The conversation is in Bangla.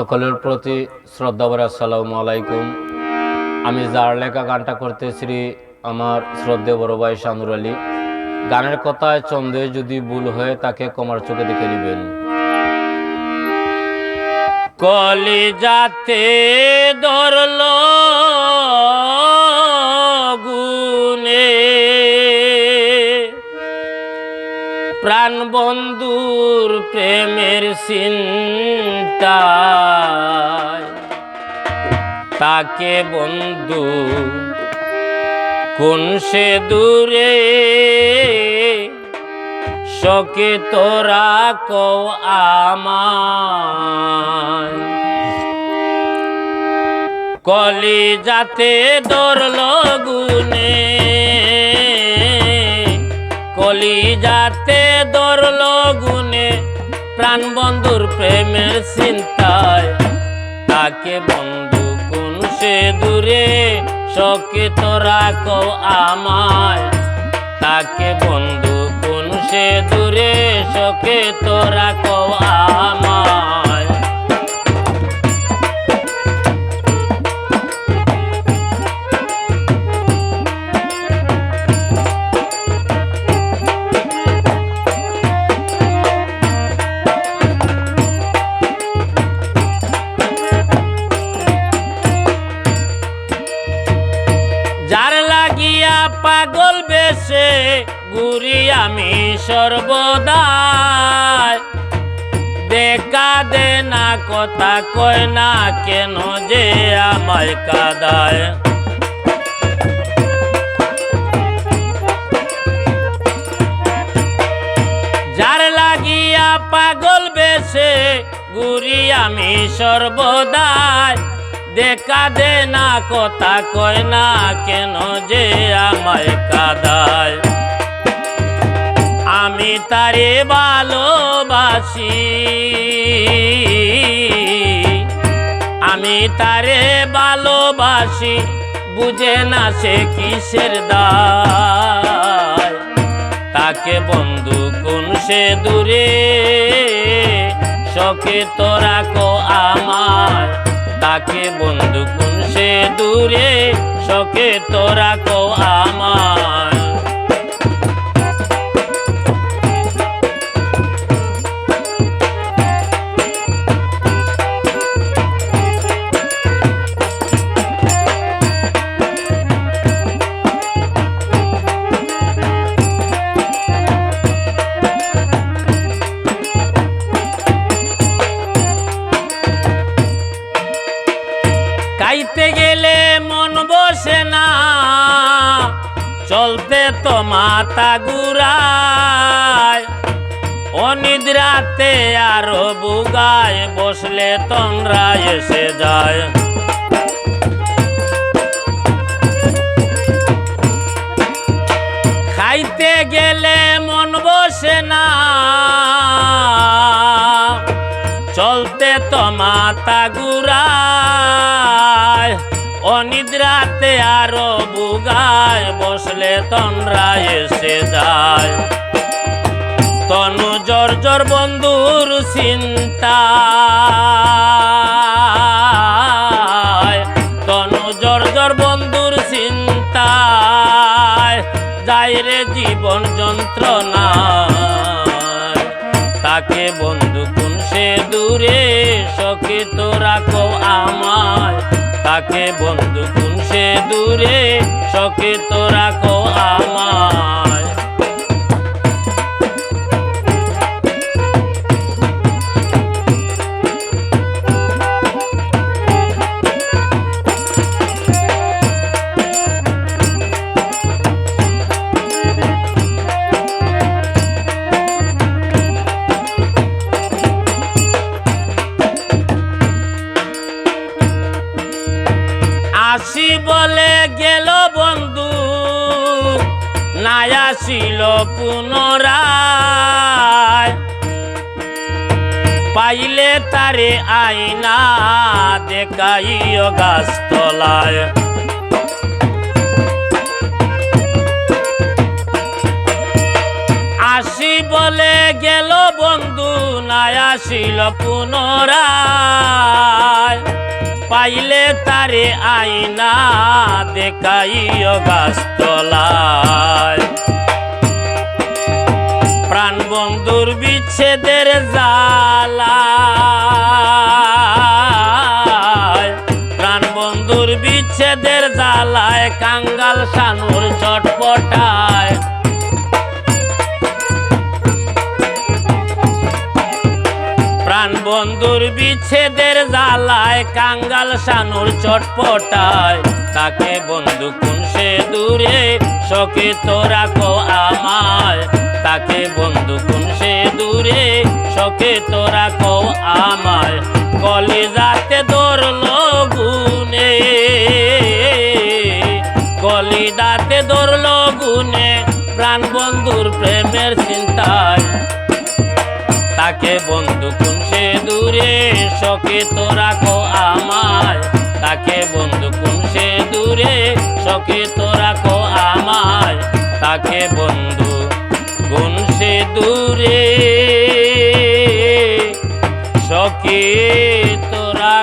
সকলের প্রতি শ্রদ্ধা ভরে আসসালামু আলাইকুম। আমি যার লেখা গানটা করতেছি আমার শ্রদ্ধেয় বড় ভাই শানুর আলী। গানের কথায় ছন্দে যদি ভুল হয়ে তাকে ক্ষমার চোখে দেখে নেবেন। কলিজাতে ধরল গুনে প্রাণ বন্ধুর প্রেমের চিন্তায়, তাকে বন্ধু কোন সে দূরে শোকে তোরা কও আমায়। কলিজাতে ধরল গুনে, কলিজাতে ধরল গুনে প্রাণ বন্ধুর প্রেমের চিন্তায়, তাকে বন্ধু কোন সে দূরে শোকে তোরা কও আমায়। তাকে বন্ধু কোন সে দূরে শোকে তোরা কও আমায়। যার লাগিয়া পাগল বেশে ঘুরি আমি সর্বদাই, দেখা দে না কথা কয় না কেন যে আমায় কাঁদায়। যার লাগিয়া পাগল বেশে ঘুরি আমি সর্বদাই, দেখা দে না কথা কয় না কেন যে আমায় কাঁদায়। আমি তারে ভালোবাসি, আমি তারে ভালোবাসি, বুঝে না সে কিসের দায়। তাকে বন্ধু কোন সে দূরে শোকে তোরা কও আমায়। তাকে বন্ধু কোন সে দূরে শোকে তোরা কও আমায়। খাইতে গেলে মন বসে না, চলতে তো মাথা ঘুরায়, অনিদ্রাতে আরো বুগায়, বসলে তন্দ্রা এসে যায়। খাইতে গেলে মন বসে না, চলতে তো মাথা ঘুরায়, অনিদ্রাতে আরো বুগায়, বসলে তন্দ্রা এসে যায়। তনু জর্জর বন্ধুর চিন্তায়, তনু জর্জর বন্ধুর চিন্তায়, যায় রে জীবন যন্ত্রণা। তাকে বন্ধু কোন সে দূরে শোকে তোরা কও আমায়। তাকে বন্ধু কোন সে দূরে শোকে তোরা কও আমায়। আসি বলে গেল বন্ধু, নাই আসিল পুনরায়, পাইলে তারে আইনা দেখাইও গাছতলায়। আসি বলে গেল বন্ধু, নাই আসিল পুনরায়, পাইলে তারে আইনা দেখাইও গাছতলায়। প্রাণ বন্ধুর বিচ্ছেদের জ্বালায়, প্রাণ বন্ধুর বিচ্ছেদের জ্বালায় কাঙ্গাল শানুর ছটপটায়। প্রাণ বন্ধুর বিচ্ছেদের জ্বালায় কাঙ্গাল শানুর ছটপটায়। তাকে বন্ধু কোন সে দূরে শোকে তোরা কো আমায়। তাকে বন্ধু কোন সে দূরে শোকে তোরা কো আমায়। কলিজাতে ধরলো গুনে, কলিজাতে ধরলো গুনে প্রাণ বন্ধুর প্রেমের চিন্তায়। তাকে বন্ধু কোন সে দূরে শোকে তোরা কো আমায়। তাকে বন্ধু কোন সে দূরে শোকে তোরা কো আমায়। তাকে বন্ধু কোন সে দূরে শোকে তোরা